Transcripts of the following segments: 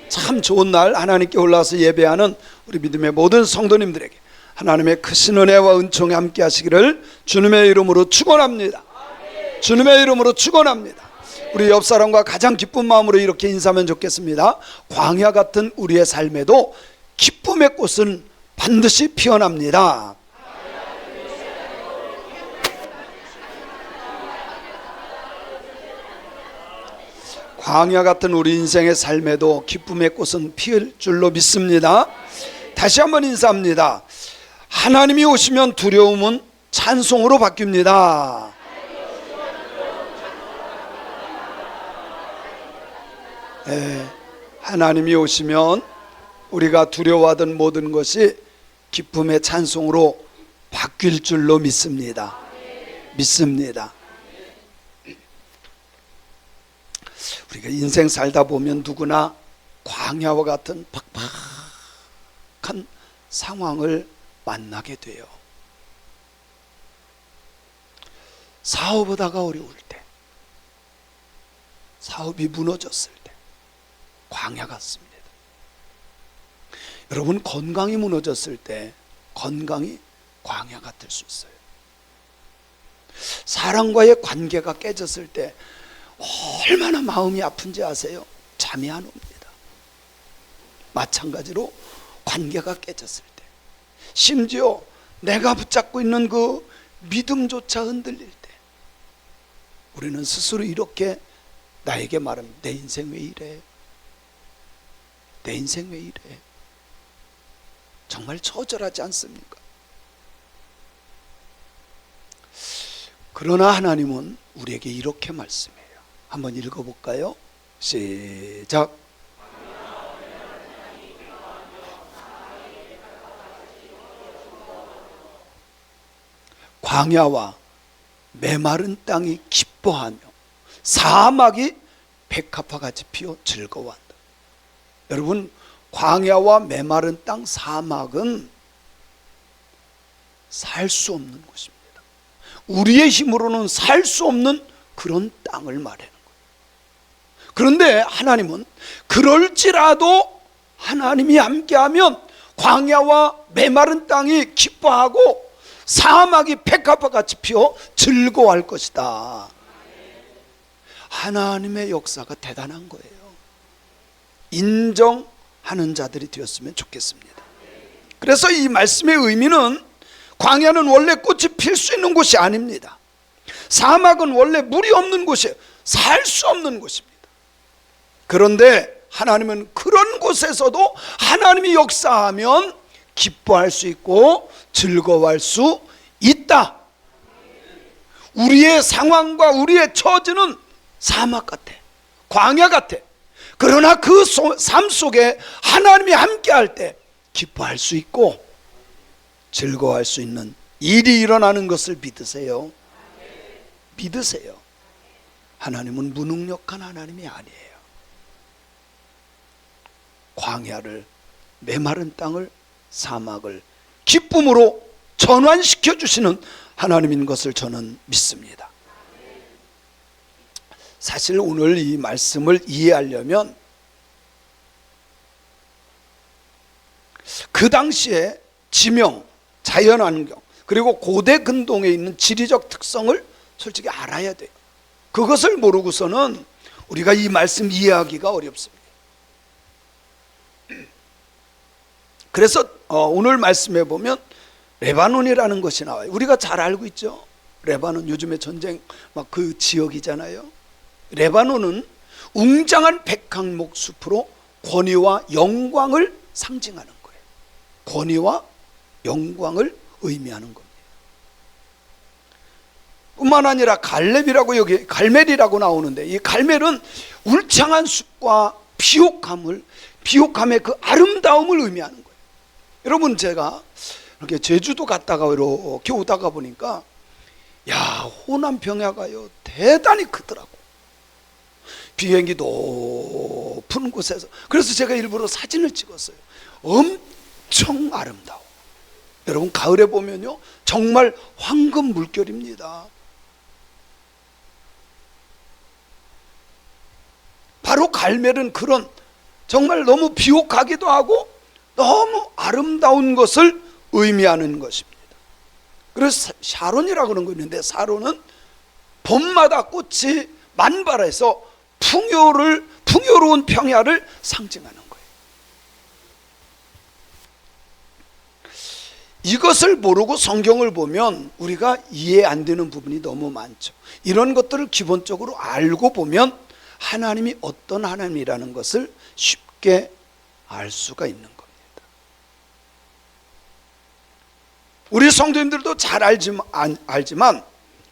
참 좋은 날 하나님께 올라와서 예배하는 우리 믿음의 모든 성도님들에게 하나님의 크신 은혜와 은총이 함께 하시기를 주님의 이름으로 축원합니다. 주님의 이름으로 축원합니다. 우리 옆 사람과 가장 기쁜 마음으로 이렇게 인사하면 좋겠습니다. 광야 같은 우리의 삶에도 기쁨의 꽃은 반드시 피어납니다. 광야 같은 우리 인생의 삶에도 기쁨의 꽃은 피을 줄로 믿습니다. 다시 한번 인사합니다. 하나님이 오시면 두려움은 찬송으로 바뀝니다. 하나님이 오시면 우리가 두려워하던 모든 것이 기쁨의 찬송으로 바뀔 줄로 믿습니다. 믿습니다. 우리가 인생 살다 보면 누구나 광야와 같은 팍팍한 상황을 만나게 돼요. 사업하다가 어려울 때, 사업이 무너졌을 때 광야 같습니다. 여러분, 건강이 무너졌을 때 건강이 광야 같을 수 있어요. 사람과의 관계가 깨졌을 때 얼마나 마음이 아픈지 아세요? 잠이 안 옵니다. 마찬가지로 관계가 깨졌을 때, 심지어 내가 붙잡고 있는 그 믿음조차 흔들릴 때 우리는 스스로 이렇게 나에게 말합니다. 내 인생 왜 이래? 내 인생 왜 이래? 정말 처절하지 않습니까? 그러나 하나님은 우리에게 이렇게 말씀해요. 한번 읽어볼까요? 시작. 광야와 메마른 땅이 기뻐하며 사막이 백합화 같이 피어 즐거워한다. 여러분, 광야와 메마른 땅, 사막은 살 수 없는 곳입니다. 우리의 힘으로는 살 수 없는 그런 땅을 말하는 거예요. 그런데 하나님은 그럴지라도 하나님이 함께하면 광야와 메마른 땅이 기뻐하고 사막이 백합화 같이 피어 즐거워할 것이다. 하나님의 역사가 대단한 거예요. 인정하는 자들이 되었으면 좋겠습니다. 그래서 이 말씀의 의미는 광야는 원래 꽃이 필 수 있는 곳이 아닙니다. 사막은 원래 물이 없는 곳이에요. 살 수 없는 곳입니다. 그런데 하나님은 그런 곳에서도 하나님이 역사하면 기뻐할 수 있고 즐거워할 수 있다. 우리의 상황과 우리의 처지는 사막 같아, 광야 같아. 그러나 그 삶 속에 하나님이 함께할 때 기뻐할 수 있고 즐거워할 수 있는 일이 일어나는 것을 믿으세요. 믿으세요. 하나님은 무능력한 하나님이 아니에요. 광야를, 메마른 땅을, 사막을 기쁨으로 전환시켜 주시는 하나님인 것을 저는 믿습니다. 사실 오늘 이 말씀을 이해하려면 그 당시에 지명, 자연환경, 그리고 고대 근동에 있는 지리적 특성을 솔직히 알아야 돼요. 그것을 모르고서는 우리가 이 말씀 이해하기가 어렵습니다. 그래서 오늘 말씀에 보면 레바논이라는 것이 나와요. 우리가 잘 알고 있죠. 레바논, 요즘에 전쟁 막 그 지역이잖아요. 레바논은 웅장한 백향목 숲으로 권위와 영광을 상징하는 거예요. 권위와 영광을 의미하는 겁니다. 뿐만 아니라 갈렙이라고, 여기 갈멜이라고 나오는데, 이 갈멜은 울창한 숲과 비옥함의 그 아름다움을 의미하는 거예요. 여러분, 제가 이렇게 제주도 갔다가 이렇게 오다가 보니까 야, 호남 평야가요 대단히 크더라고. 비행기 높은 곳에서. 그래서 제가 일부러 사진을 찍었어요. 엄청 아름다워. 여러분, 가을에 보면요 정말 황금 물결입니다. 바로 갈멜은 그런 정말 너무 비옥하기도 하고 너무 아름다운 것을 의미하는 것입니다. 그래서 샤론이라고 그런 거 있는데, 샤론은 봄마다 꽃이 만발해서 풍요로운 평야를 상징하는 거예요. 이것을 모르고 성경을 보면 우리가 이해 안 되는 부분이 너무 많죠. 이런 것들을 기본적으로 알고 보면 하나님이 어떤 하나님이라는 것을 쉽게 알 수가 있는 겁니다. 우리 성도님들도 잘 알지만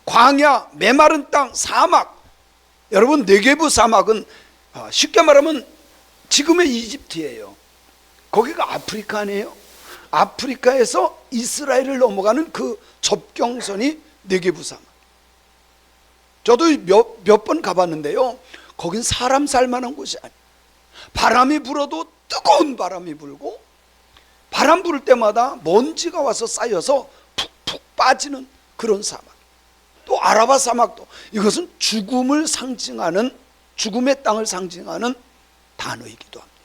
광야, 메마른 땅, 사막, 여러분 네게부 사막은 쉽게 말하면 지금의 이집트예요. 거기가 아프리카 아니에요? 아프리카에서 이스라엘을 넘어가는 그 접경선이 네게부 사막. 저도 몇 번 가봤는데요, 거긴 사람 살만한 곳이 아니에요. 바람이 불어도 뜨거운 바람이 불고, 바람 불 때마다 먼지가 와서 쌓여서 푹푹 빠지는 그런 사막. 또 아라바 사막도, 이것은 죽음을 상징하는, 죽음의 땅을 상징하는 단어이기도 합니다.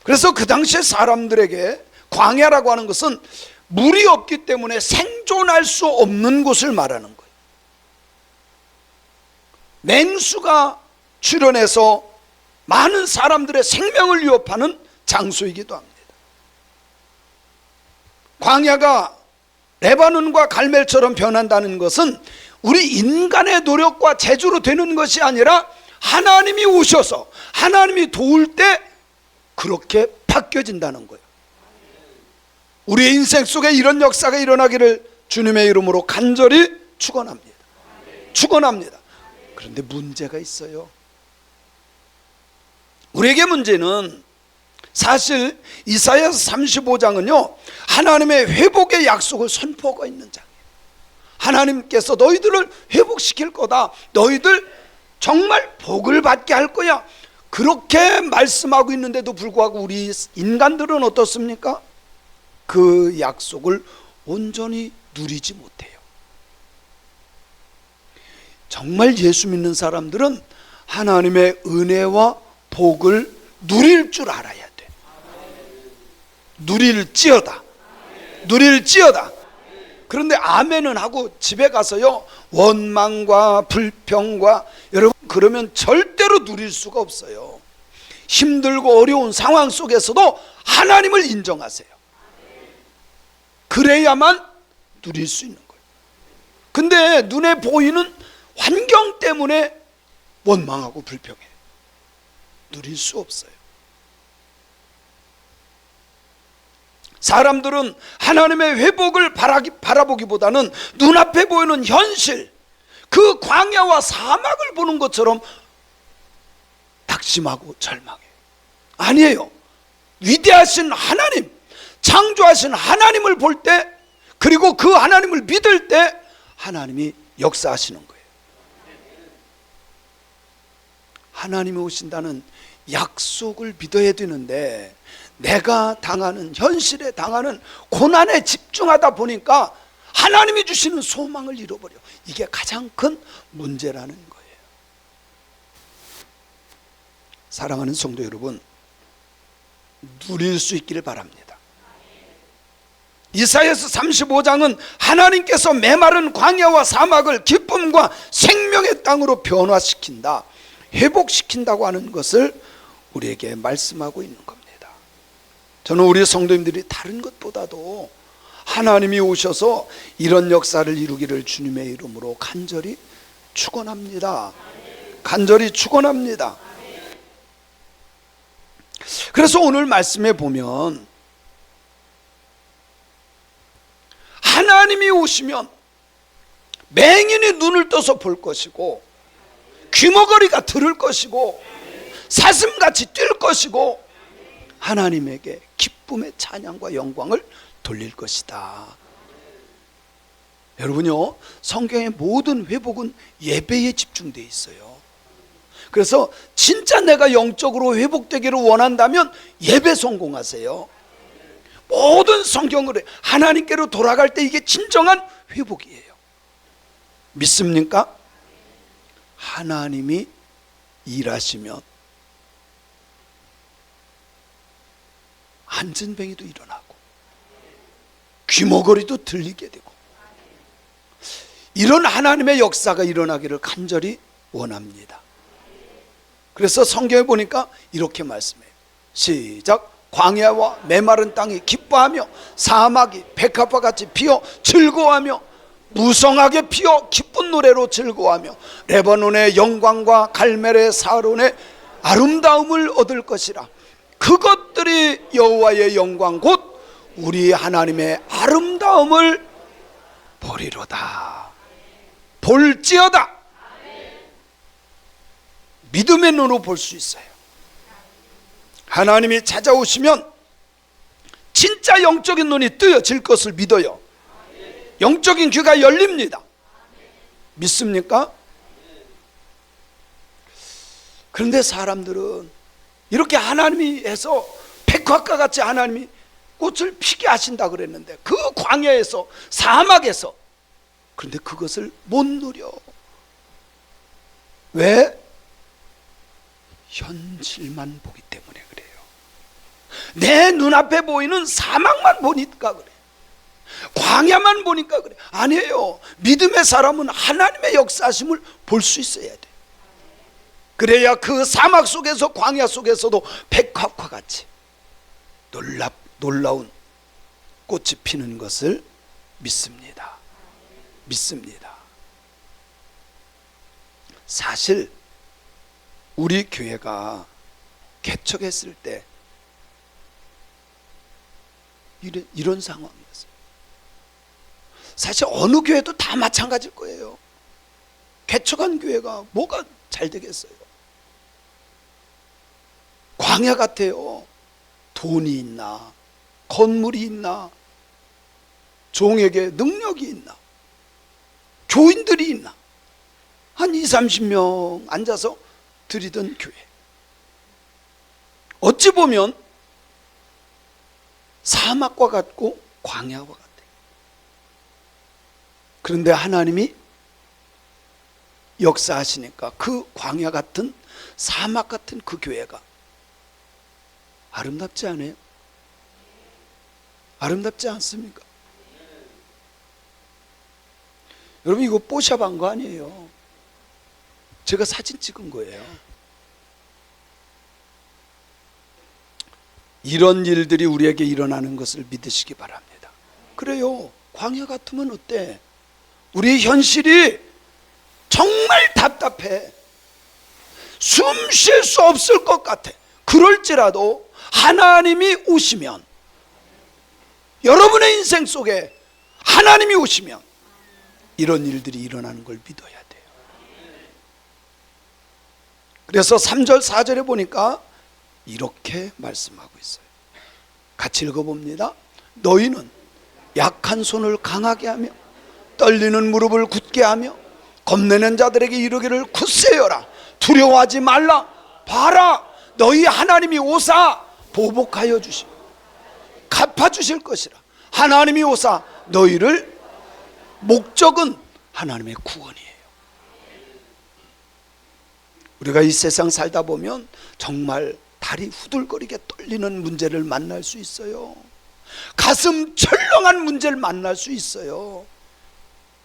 그래서 그 당시에 사람들에게 광야라고 하는 것은 물이 없기 때문에 생존할 수 없는 곳을 말하는 거예요. 맹수가 출현해서 많은 사람들의 생명을 위협하는 장소이기도 합니다. 광야가 레바논과 갈멜처럼 변한다는 것은 우리 인간의 노력과 재주로 되는 것이 아니라 하나님이 오셔서 하나님이 도울 때 그렇게 바뀌어진다는 거예요. 우리의 인생 속에 이런 역사가 일어나기를 주님의 이름으로 간절히 축원합니다. 축원합니다. 그런데 문제가 있어요. 우리에게 문제는 사실 이사야서 35장은요 하나님의 회복의 약속을 선포하고 있는 장이에요. 하나님께서 너희들을 회복시킬 거다, 너희들 정말 복을 받게 할 거야, 그렇게 말씀하고 있는데도 불구하고 우리 인간들은 어떻습니까? 그 약속을 온전히 누리지 못해요. 정말 예수 믿는 사람들은 하나님의 은혜와 복을 누릴 줄 알아야 돼. 누릴지어다. 누릴지어다. 그런데 아멘은 하고 집에 가서요 원망과 불평과, 여러분 그러면 절대로 누릴 수가 없어요. 힘들고 어려운 상황 속에서도 하나님을 인정하세요. 그래야만 누릴 수 있는 거예요. 근데 눈에 보이는 환경 때문에 원망하고 불평해. 누릴 수 없어요. 사람들은 하나님의 회복을 바라보기보다는 눈앞에 보이는 현실, 그 광야와 사막을 보는 것처럼 낙심하고 절망해요. 아니에요. 위대하신 하나님, 창조하신 하나님을 볼 때, 그리고 그 하나님을 믿을 때 하나님이 역사하시는 거예요. 하나님이 오신다는 약속을 믿어야 되는데 내가 당하는, 현실에 당하는 고난에 집중하다 보니까 하나님이 주시는 소망을 잃어버려. 이게 가장 큰 문제라는 거예요. 사랑하는 성도 여러분, 누릴 수 있기를 바랍니다. 이사야서 35장은 하나님께서 메마른 광야와 사막을 기쁨과 생명의 땅으로 변화시킨다, 회복시킨다고 하는 것을 우리에게 말씀하고 있는 겁니다. 저는 우리 성도님들이 다른 것보다도 하나님이 오셔서 이런 역사를 이루기를 주님의 이름으로 간절히 축원합니다. 간절히 축원합니다. 그래서 오늘 말씀에 보면 하나님이 오시면 맹인이 눈을 떠서 볼 것이고, 귀머거리가 들을 것이고, 사슴같이 뛸 것이고, 하나님에게 기쁨의 찬양과 영광을 돌릴 것이다. 여러분요, 성경의 모든 회복은 예배에 집중되어 있어요. 그래서 진짜 내가 영적으로 회복되기를 원한다면 예배 성공하세요. 모든 성경을 하나님께로 돌아갈 때 이게 진정한 회복이에요. 믿습니까? 하나님이 일하시면 안전뱅이도 일어나고 귀머거리도 들리게 되고, 이런 하나님의 역사가 일어나기를 간절히 원합니다. 그래서 성경에 보니까 이렇게 말씀해요. 시작. 광야와 메마른 땅이 기뻐하며 사막이 백합과 같이 피어 즐거워하며 무성하게 피어 기쁜 노래로 즐거워하며 레바논의 영광과 갈멜의 사론의 아름다움을 얻을 것이라. 그것들이 여호와의 영광 곧 우리 하나님의 아름다움을 보리로다. 볼지어다. 믿음의 눈으로 볼 수 있어요. 하나님이 찾아오시면 진짜 영적인 눈이 뜨여질 것을 믿어요. 영적인 귀가 열립니다. 믿습니까? 그런데 사람들은 이렇게 하나님이 해서 백화과 같이 하나님이 꽃을 피게 하신다 그랬는데 그 광야에서, 사막에서, 그런데 그것을 못 누려. 왜? 현실만 보기 때문에 그래요. 내 눈앞에 보이는 사막만 보니까 그래, 광야만 보니까 그래. 아니에요. 믿음의 사람은 하나님의 역사하심을 볼 수 있어야 돼. 그래야 그 사막 속에서, 광야 속에서도 백합과 같이 놀라운 꽃이 피는 것을 믿습니다. 믿습니다. 사실 우리 교회가 개척했을 때 이런 상황이었어요. 사실 어느 교회도 다 마찬가지일 거예요. 개척한 교회가 뭐가 잘 되겠어요? 광야 같아요. 돈이 있나, 건물이 있나, 종에게 능력이 있나, 교인들이 있나, 한 20-30명 앉아서 드리던 교회. 어찌 보면 사막과 같고 광야와 같아요. 그런데 하나님이 역사하시니까 그 광야 같은, 사막 같은 그 교회가 아름답지 않아요? 아름답지 않습니까? 여러분, 이거 뽀샵한 거 아니에요. 제가 사진 찍은 거예요. 이런 일들이 우리에게 일어나는 것을 믿으시기 바랍니다. 그래요. 광야 같으면 어때? 우리의 현실이 정말 답답해. 숨 쉴 수 없을 것 같아. 그럴지라도 하나님이 오시면, 여러분의 인생 속에 하나님이 오시면 이런 일들이 일어나는 걸 믿어야 돼요. 그래서 3절 4절에 보니까 이렇게 말씀하고 있어요. 같이 읽어봅니다. 너희는 약한 손을 강하게 하며 떨리는 무릎을 굳게 하며 겁내는 자들에게 이르기를 굳세여라. 두려워하지 말라. 봐라, 너희 하나님이 오사 보복하여 주시고 갚아주실 것이라. 하나님이 오사 너희를, 목적은 하나님의 구원이에요. 우리가 이 세상 살다 보면 정말 다리 후들거리게 떨리는 문제를 만날 수 있어요. 가슴 철렁한 문제를 만날 수 있어요.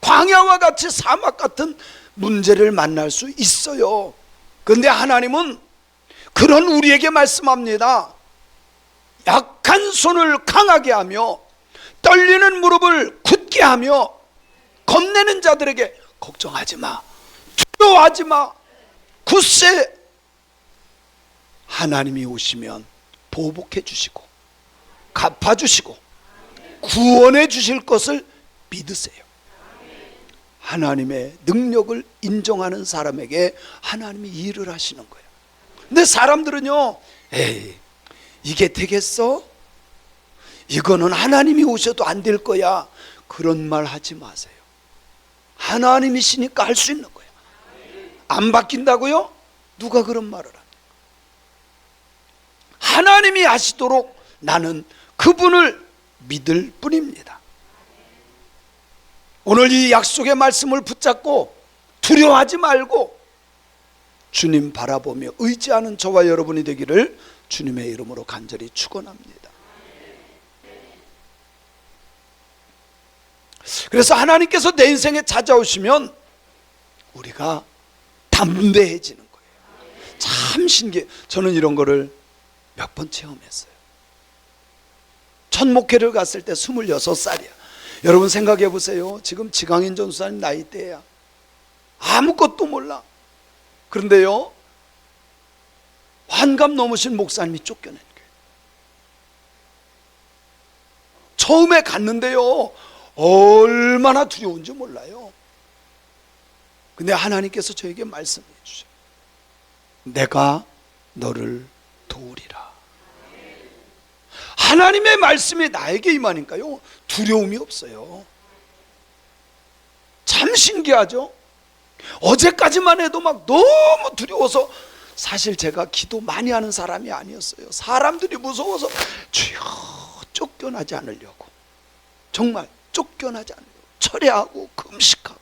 광야와 같이 사막 같은 문제를 만날 수 있어요. 그런데 하나님은 그런 우리에게 말씀합니다. 약한 손을 강하게 하며 떨리는 무릎을 굳게 하며 겁내는 자들에게 걱정하지 마, 두려워하지 마, 굳세. 하나님이 오시면 보복해 주시고 갚아 주시고 구원해 주실 것을 믿으세요. 하나님의 능력을 인정하는 사람에게 하나님이 일을 하시는 거예요. 근데 사람들은요, 에이, 이게 되겠어? 이거는 하나님이 오셔도 안 될 거야. 그런 말 하지 마세요. 하나님이시니까 할 수 있는 거예요. 안 바뀐다고요? 누가 그런 말을 합니까? 하나님이 하시도록 나는 그분을 믿을 뿐입니다. 오늘 이 약속의 말씀을 붙잡고 두려워하지 말고 주님 바라보며 의지하는 저와 여러분이 되기를 주님의 이름으로 간절히 축원합니다. 그래서 하나님께서 내 인생에 찾아오시면 우리가 담대해지는 거예요. 참 신기해. 저는 이런 거를 몇 번 체험했어요. 첫 목회를 갔을 때 26살이야. 여러분 생각해 보세요. 지금 지강인 전수사님 나이대야. 아무것도 몰라. 그런데요, 환갑 넘으신 목사님이 쫓겨낸 거예요. 처음에 갔는데요, 얼마나 두려운지 몰라요. 근데 하나님께서 저에게 말씀해 주셔요. 내가 너를 도우리라. 하나님의 말씀이 나에게 임하니까요, 두려움이 없어요. 참 신기하죠? 어제까지만 해도 막 너무 두려워서, 사실 제가 기도 많이 하는 사람이 아니었어요. 사람들이 무서워서 주여 쫓겨나지 않으려고, 정말 쫓겨나지 않으려고 철회하고 금식하고,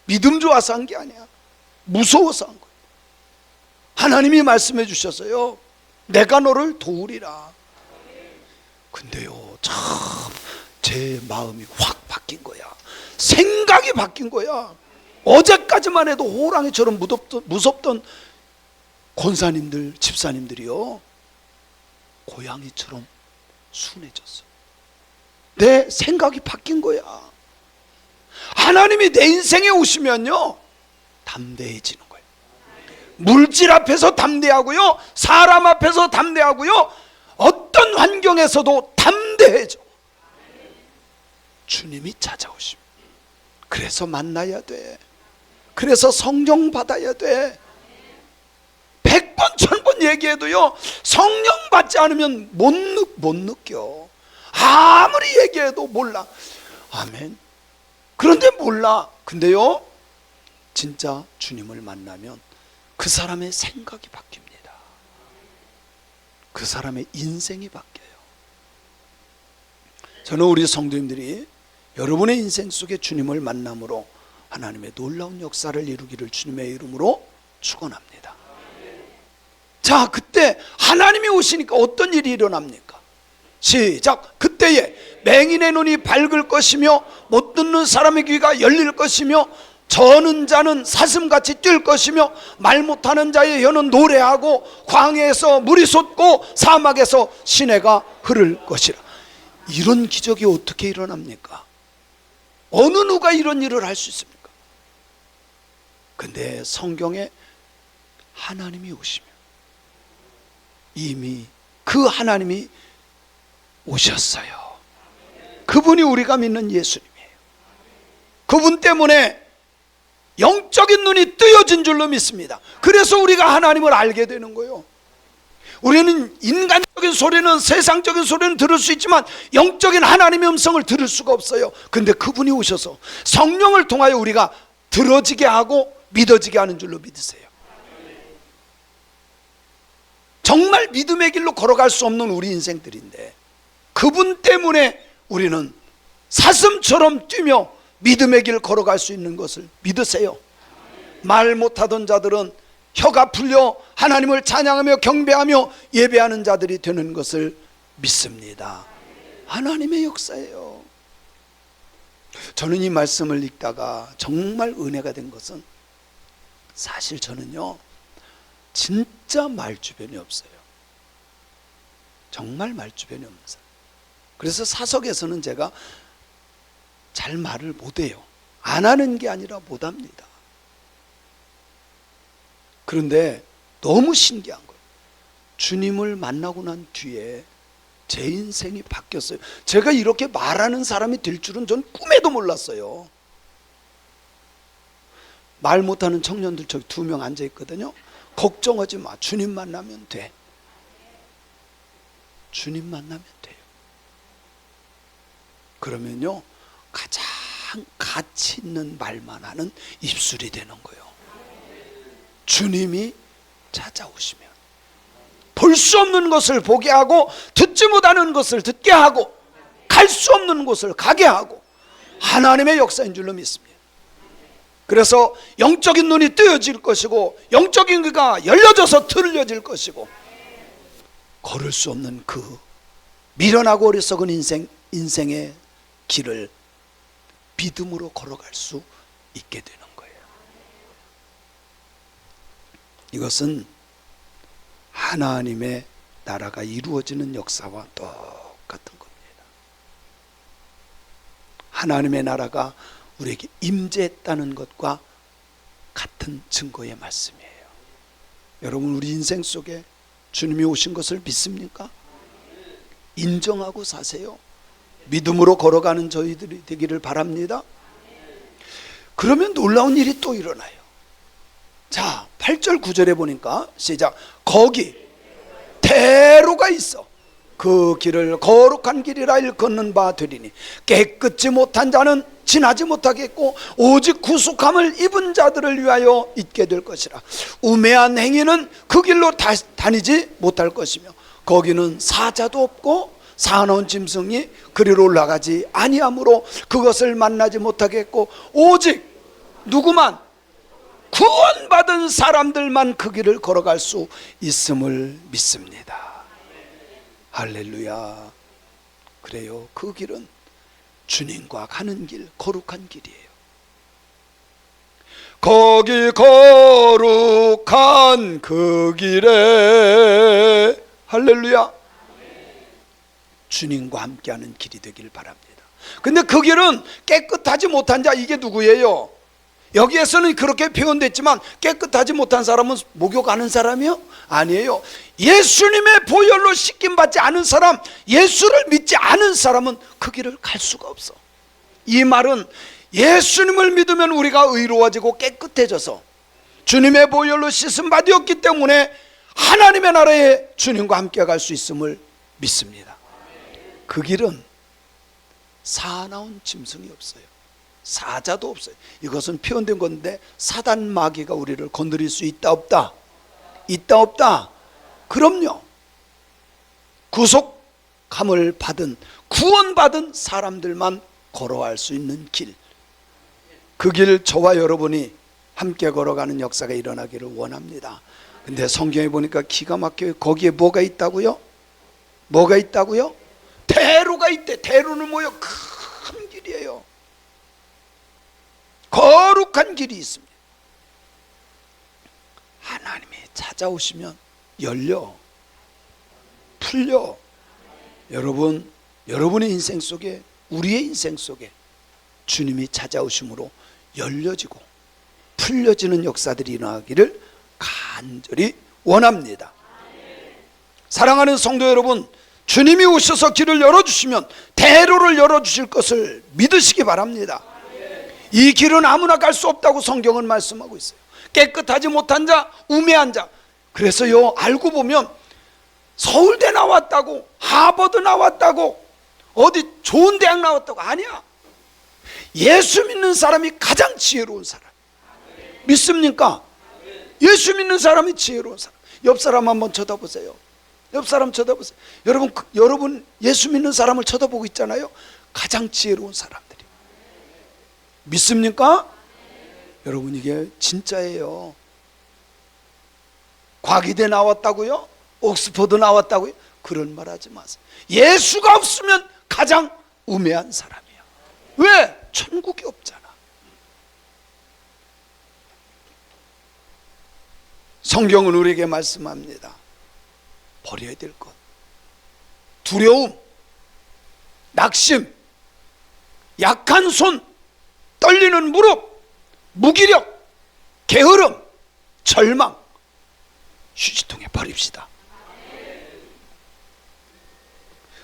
믿음 좋아서 한 게 아니야. 무서워서 한 거예요. 하나님이 말씀해 주셨어요. 내가 너를 도우리라. 근데요, 참 제 마음이 확 바뀐 거야. 생각이 바뀐 거야. 어제까지만 해도 호랑이처럼 무섭던 권사님들, 집사님들이요, 고양이처럼 순해졌어. 내 생각이 바뀐 거야. 하나님이 내 인생에 오시면요, 담대해지는 거예요. 물질 앞에서 담대하고요, 사람 앞에서 담대하고요, 어떤 환경에서도 담대해져. 주님이 찾아오시면. 그래서 만나야 돼. 그래서 성령 받아야 돼. 100번 1000번 얘기해도요, 성령 받지 않으면 못 느껴. 아무리 얘기해도 몰라. 아멘. 그런데 몰라. 근데요, 진짜 주님을 만나면 그 사람의 생각이 바뀝니다. 그 사람의 인생이 바뀌어요. 저는 우리 성도님들이 여러분의 인생 속에 주님을 만남으로 하나님의 놀라운 역사를 이루기를 주님의 이름으로 축원합니다. 자, 그때 하나님이 오시니까 어떤 일이 일어납니까? 시작. 그때에 맹인의 눈이 밝을 것이며 못 듣는 사람의 귀가 열릴 것이며 저는 자는 사슴같이 뛸 것이며 말 못하는 자의 혀는 노래하고 광야에서 물이 솟고 사막에서 시내가 흐를 것이라. 이런 기적이 어떻게 일어납니까? 어느 누가 이런 일을 할 수 있습니까? 근데 성경에 하나님이 오시면 이미 그 하나님이 오셨어요. 그분이 우리가 믿는 예수님이에요. 그분 때문에 영적인 눈이 뜨여진 줄로 믿습니다. 그래서 우리가 하나님을 알게 되는 거예요. 우리는 인간적인 소리는, 세상적인 소리는 들을 수 있지만 영적인 하나님의 음성을 들을 수가 없어요. 근데 그분이 오셔서 성령을 통하여 우리가 들어지게 하고 믿어지게 하는 줄로 믿으세요. 정말 믿음의 길로 걸어갈 수 없는 우리 인생들인데 그분 때문에 우리는 사슴처럼 뛰며 믿음의 길 걸어갈 수 있는 것을 믿으세요. 말 못하던 자들은 혀가 풀려 하나님을 찬양하며 경배하며 예배하는 자들이 되는 것을 믿습니다. 하나님의 역사예요. 저는 이 말씀을 읽다가 정말 은혜가 된 것은, 사실 저는요, 진짜 말주변이 없어요. 정말 말주변이 없는 사람. 그래서 사석에서는 제가 잘 말을 못해요. 안 하는 게 아니라 못합니다. 그런데 너무 신기한 거예요. 주님을 만나고 난 뒤에 제 인생이 바뀌었어요. 제가 이렇게 말하는 사람이 될 줄은 전 꿈에도 몰랐어요. 말 못하는 청년들 저기 2명 앉아 있거든요. 걱정하지 마. 주님 만나면 돼. 주님 만나면 돼요. 그러면요, 가장 가치 있는 말만 하는 입술이 되는 거예요. 주님이 찾아오시면 볼 수 없는 것을 보게 하고, 듣지 못하는 것을 듣게 하고, 갈 수 없는 곳을 가게 하고, 하나님의 역사인 줄로 믿습니다. 그래서 영적인 눈이 뜨여질 것이고, 영적인 귀가 열려져서 틀려질 것이고, 걸을 수 없는 그 미련하고 어리석은 인생의 길을 믿음으로 걸어갈 수 있게 되는 거예요. 이것은 하나님의 나라가 이루어지는 역사와 똑같은 겁니다. 하나님의 나라가 우리에게 임재했다는 것과 같은 증거의 말씀이에요. 여러분, 우리 인생 속에 주님이 오신 것을 믿습니까? 인정하고 사세요. 믿음으로 걸어가는 저희들이 되기를 바랍니다. 그러면 놀라운 일이 또 일어나요. 자, 8절 9절에 보니까 시작. 거기 대로가 있어 그 길을 거룩한 길이라 일컫는 바 되리니 깨끗지 못한 자는 지나지 못하겠고 오직 구속함을 입은 자들을 위하여 있게 될 것이라. 우매한 행위는 그 길로 다니지 못할 것이며 거기는 사자도 없고 사나운 짐승이 그리로 올라가지 아니하므로 그것을 만나지 못하겠고 오직 누구만 구원받은 사람들만 그 길을 걸어갈 수 있음을 믿습니다. 할렐루야. 그래요. 그 길은 주님과 가는 길, 거룩한 길이에요. 거기 거룩한 그 길에 할렐루야, 주님과 함께하는 길이 되길 바랍니다. 근데 그 길은 깨끗하지 못한 자, 이게 누구예요? 여기에서는 그렇게 표현됐지만 깨끗하지 못한 사람은 목욕 안 한 사람이요? 아니에요. 예수님의 보혈로 씻김받지 않은 사람, 예수를 믿지 않은 사람은 그 길을 갈 수가 없어. 이 말은 예수님을 믿으면 우리가 의로워지고 깨끗해져서 주님의 보혈로 씻음 받았기 때문에 하나님의 나라에 주님과 함께 갈 수 있음을 믿습니다. 그 길은 사나운 짐승이 없어요. 사자도 없어요. 이것은 표현된 건데 사단 마귀가 우리를 건드릴 수 있다 없다? 있다 없다? 그럼요. 구속함을 받은, 구원받은 사람들만 걸어갈 수 있는 길, 그 길 저와 여러분이 함께 걸어가는 역사가 일어나기를 원합니다. 근데 성경에 보니까 기가 막혀요. 거기에 뭐가 있다고요? 뭐가 있다고요? 대로가 있대. 대로는 뭐예요? 큰 길이에요. 거룩한 길이 있습니다. 하나님이 찾아오시면 열려, 풀려. 여러분, 여러분의 인생 속에, 우리의 인생 속에 주님이 찾아오심으로 열려지고 풀려지는 역사들이 일어나기를 간절히 원합니다. 사랑하는 성도 여러분, 주님이 오셔서 길을 열어주시면 대로를 열어주실 것을 믿으시기 바랍니다. 이 길은 아무나 갈 수 없다고 성경은 말씀하고 있어요. 깨끗하지 못한 자, 우매한 자. 그래서요, 알고 보면 서울대 나왔다고, 하버드 나왔다고, 어디 좋은 대학 나왔다고, 아니야. 예수 믿는 사람이 가장 지혜로운 사람. 믿습니까? 예수 믿는 사람이 지혜로운 사람. 옆 사람 한번 쳐다보세요. 옆 사람 쳐다보세요. 여러분 예수 믿는 사람을 쳐다보고 있잖아요. 가장 지혜로운 사람들이. 믿습니까? 여러분, 이게 진짜예요. 과기대 나왔다고요? 옥스퍼드 나왔다고요? 그런 말 하지 마세요. 예수가 없으면 가장 우매한 사람이야. 왜? 천국이 없잖아. 성경은 우리에게 말씀합니다. 버려야 될 것, 두려움, 낙심, 약한 손, 떨리는 무릎, 무기력, 게으름, 절망, 휴지통에 버립시다.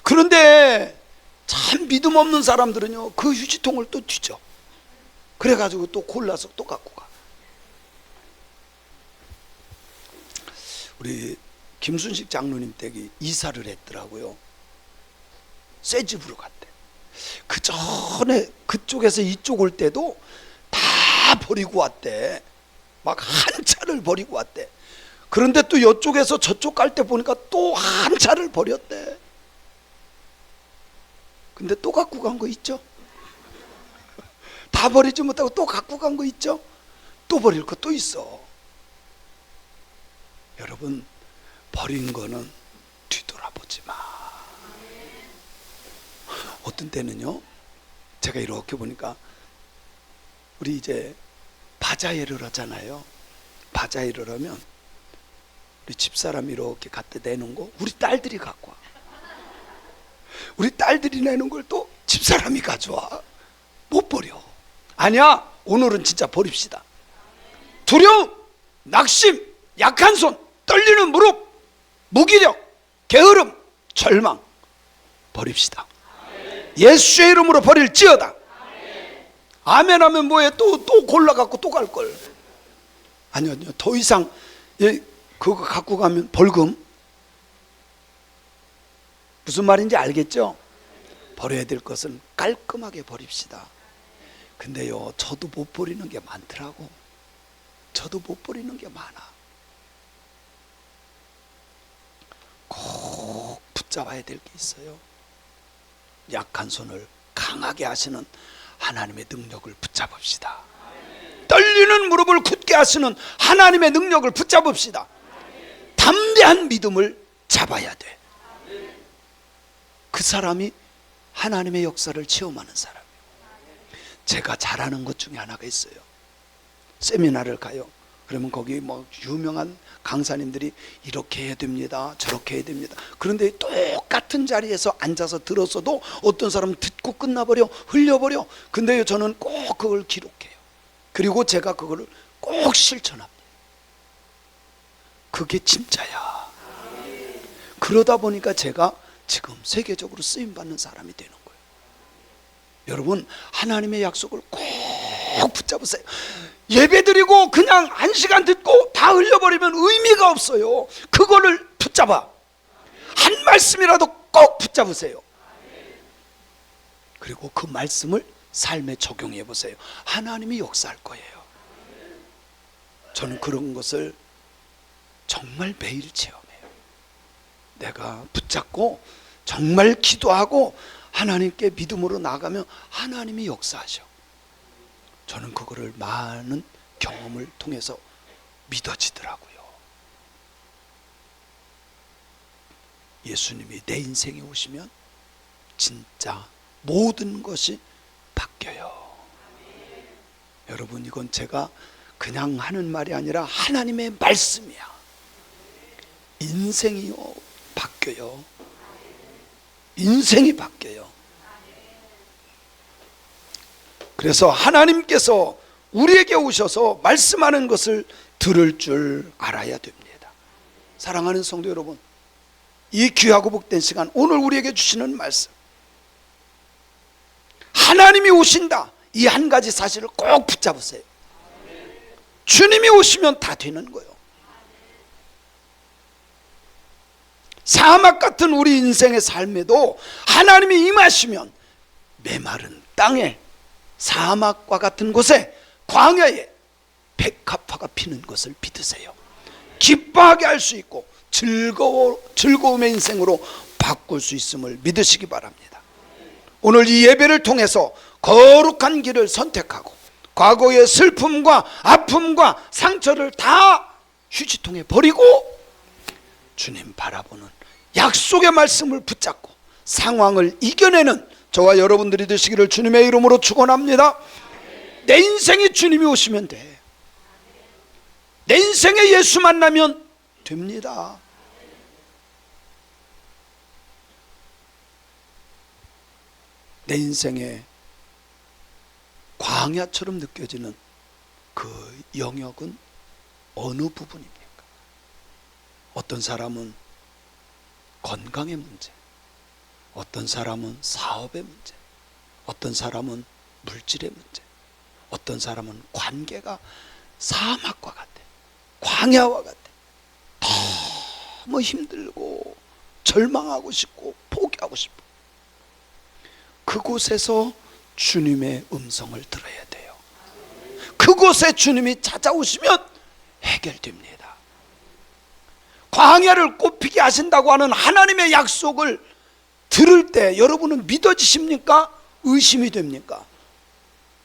그런데 참 믿음 없는 사람들은요, 그 휴지통을 또 뒤져. 그래가지고 또 골라서 또 갖고 가. 우리 김순식 장로님 댁이 이사를 했더라고요. 새 집으로 갔대. 그 전에 그쪽에서 이쪽 올 때도 다 버리고 왔대. 막 한 차를 버리고 왔대. 그런데 또 이쪽에서 저쪽 갈 때 보니까 또 한 차를 버렸대. 근데 또 갖고 간 거 있죠? 다 버리지 못하고 또 갖고 간 거 있죠? 또 버릴 거 또 있어. 여러분, 버린 거는 뒤돌아보지 마. 어떤 때는요, 제가 이렇게 보니까 우리 이제 바자회를 하잖아요. 바자회를 하면 우리 집사람이 이렇게 갖다 내는 거 우리 딸들이 갖고 와. 우리 딸들이 내는 걸 또 집사람이 가져와. 못 버려. 아니야, 오늘은 진짜 버립시다. 두려움, 낙심, 약한 손, 떨리는 무릎, 무기력, 게으름, 절망 버립시다. 예수의 이름으로 버릴지어다. 아멘 하면 뭐해? 또 골라갖고 또 갈걸. 아니요, 더 이상 그거 갖고 가면 벌금. 무슨 말인지 알겠죠? 버려야 될 것은 깔끔하게 버립시다. 근데요, 저도 못 버리는 게 많더라고. 저도 못 버리는 게 많아. 꼭 붙잡아야 될 게 있어요. 약한 손을 강하게 하시는 하나님의 능력을 붙잡읍시다. 떨리는 무릎을 굳게 하시는 하나님의 능력을 붙잡읍시다. 담대한 믿음을 잡아야 돼. 그 사람이 하나님의 역사를 체험하는 사람이에요. 제가 잘하는 것 중에 하나가 있어요. 세미나를 가요. 그러면 거기 뭐 유명한 강사님들이 이렇게 해야 됩니다, 저렇게 해야 됩니다. 그런데 똑같은 자리에서 앉아서 들었어도 어떤 사람은 듣고 끝나버려, 흘려버려. 근데 저는 꼭 그걸 기록해요. 그리고 제가 그거를 꼭 실천합니다. 그게 진짜야. 그러다 보니까 제가 지금 세계적으로 쓰임받는 사람이 되는 거예요. 여러분, 하나님의 약속을 꼭 붙잡으세요. 예배드리고 그냥 1시간 듣고 다 흘려버리면 의미가 없어요. 그거를 붙잡아. 한 말씀이라도 꼭 붙잡으세요. 그리고 그 말씀을 삶에 적용해 보세요. 하나님이 역사할 거예요. 저는 그런 것을 정말 매일 체험해요. 내가 붙잡고 정말 기도하고 하나님께 믿음으로 나가면 하나님이 역사하셔. 저는 그거를 많은 경험을 통해서 믿어지더라고요. 예수님이 내 인생에 오시면 진짜 모든 것이 바뀌어요. 여러분, 이건 제가 그냥 하는 말이 아니라 하나님의 말씀이야. 인생이요, 바뀌어요. 인생이 바뀌어요. 그래서 하나님께서 우리에게 오셔서 말씀하는 것을 들을 줄 알아야 됩니다. 사랑하는 성도 여러분, 이 귀하고 복된 시간, 오늘 우리에게 주시는 말씀, 하나님이 오신다, 이 한 가지 사실을 꼭 붙잡으세요. 주님이 오시면 다 되는 거예요. 사막 같은 우리 인생의 삶에도 하나님이 임하시면 메마른 땅에, 사막과 같은 곳에, 광야에 백합화가 피는 것을 믿으세요. 기뻐하게 할 수 있고 즐거움의 인생으로 바꿀 수 있음을 믿으시기 바랍니다. 오늘 이 예배를 통해서 거룩한 길을 선택하고 과거의 슬픔과 아픔과 상처를 다 휴지통에 버리고 주님 바라보는 약속의 말씀을 붙잡고 상황을 이겨내는 저와 여러분들이 되시기를 주님의 이름으로 축원합니다. 내 인생에 주님이 오시면 돼. 내 인생에 예수 만나면 됩니다. 내 인생에 광야처럼 느껴지는 그 영역은 어느 부분입니까? 어떤 사람은 건강의 문제, 어떤 사람은 사업의 문제, 어떤 사람은 물질의 문제, 어떤 사람은 관계가 사막과 같아, 광야와 같아. 너무 힘들고 절망하고 싶고 포기하고 싶어. 그곳에서 주님의 음성을 들어야 돼요. 그곳에 주님이 찾아오시면 해결됩니다. 광야를 꽃피게 하신다고 하는 하나님의 약속을 들을 때 여러분은 믿어지십니까? 의심이 됩니까?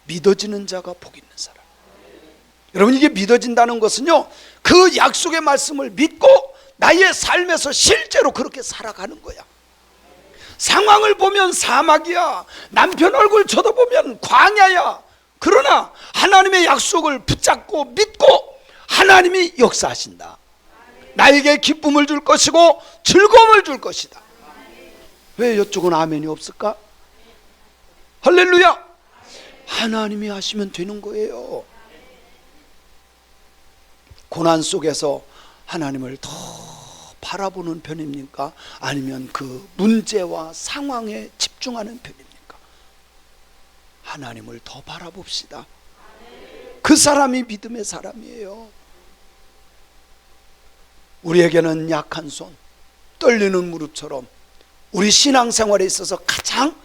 믿어지는 자가 복 있는 사람. 여러분, 이게 믿어진다는 것은요, 그 약속의 말씀을 믿고 나의 삶에서 실제로 그렇게 살아가는 거야. 상황을 보면 사막이야, 남편 얼굴 쳐다보면 광야야, 그러나 하나님의 약속을 붙잡고 믿고 하나님이 역사하신다. 나에게 기쁨을 줄 것이고 즐거움을 줄 것이다. 왜 이쪽은 아멘이 없을까? 할렐루야. 하나님이 하시면 되는 거예요. 고난 속에서 하나님을 더 바라보는 편입니까? 아니면 그 문제와 상황에 집중하는 편입니까? 하나님을 더 바라봅시다. 그 사람이 믿음의 사람이에요. 우리에게는 약한 손, 떨리는 무릎처럼 우리 신앙생활에 있어서 가장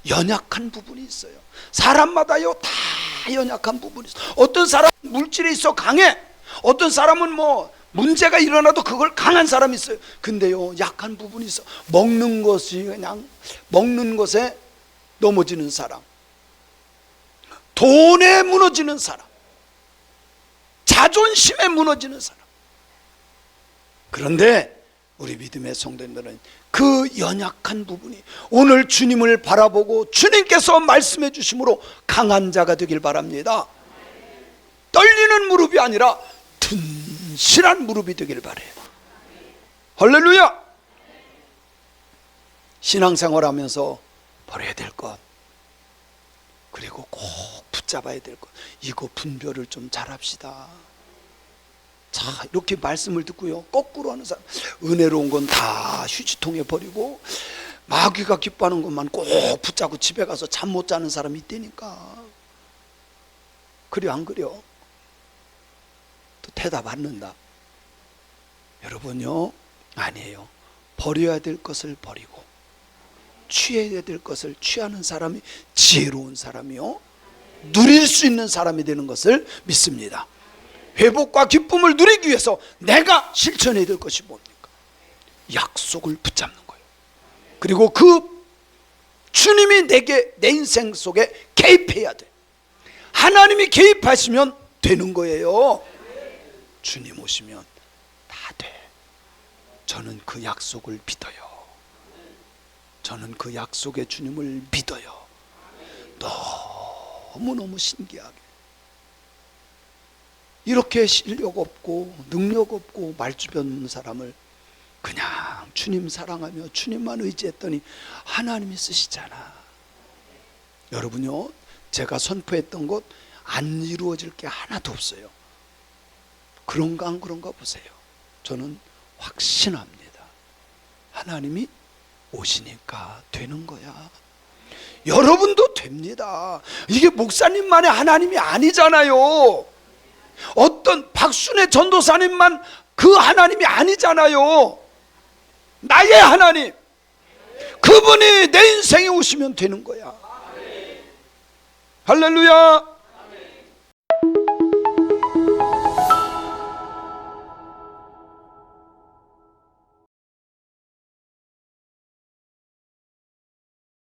연약한 부분이 있어요. 사람마다요 다 연약한 부분이 있어요. 어떤 사람은 물질이 있어 강해. 어떤 사람은 뭐 문제가 일어나도 그걸 강한 사람이 있어요. 근데요 약한 부분이 있어. 먹는 것이 그냥 먹는 것에 넘어지는 사람, 돈에 무너지는 사람, 자존심에 무너지는 사람. 그런데 우리 믿음의 성도님들은 그 연약한 부분이 오늘 주님을 바라보고 주님께서 말씀해 주심으로 강한 자가 되길 바랍니다. 떨리는 무릎이 아니라 튼실한 무릎이 되길 바라요. 할렐루야. 신앙생활하면서 버려야 될 것, 그리고 꼭 붙잡아야 될 것, 이거 분별을 좀 잘합시다. 자, 이렇게 말씀을 듣고요 거꾸로 하는 사람, 은혜로운 건 다 휴지통에 버리고 마귀가 기뻐하는 것만 꼭 붙잡고 집에 가서 잠 못 자는 사람이 있다니까. 그래 안 그려? 또 대답 않는다. 여러분요, 아니에요. 버려야 될 것을 버리고 취해야 될 것을 취하는 사람이 지혜로운 사람이요 누릴 수 있는 사람이 되는 것을 믿습니다. 회복과 기쁨을 누리기 위해서 내가 실천해야 될 것이 뭡니까? 약속을 붙잡는 거예요. 그리고 그 주님이 내게, 내 인생 속에 개입해야 돼. 하나님이 개입하시면 되는 거예요. 주님 오시면 다 돼. 저는 그 약속을 믿어요. 저는 그 약속의 주님을 믿어요. 너무너무 신기하게 이렇게 실력 없고 능력 없고 말주변 없는 사람을 그냥 주님 사랑하며 주님만 의지했더니 하나님이 쓰시잖아. 여러분요, 제가 선포했던 것 안 이루어질 게 하나도 없어요. 그런가 안 그런가 보세요. 저는 확신합니다. 하나님이 오시니까 되는 거야. 여러분도 됩니다. 이게 목사님만의 하나님이 아니잖아요. 어떤 박순애 전도사님만 그 하나님이 아니잖아요. 나의 하나님, 그분이 내 인생에 오시면 되는 거야. 할렐루야.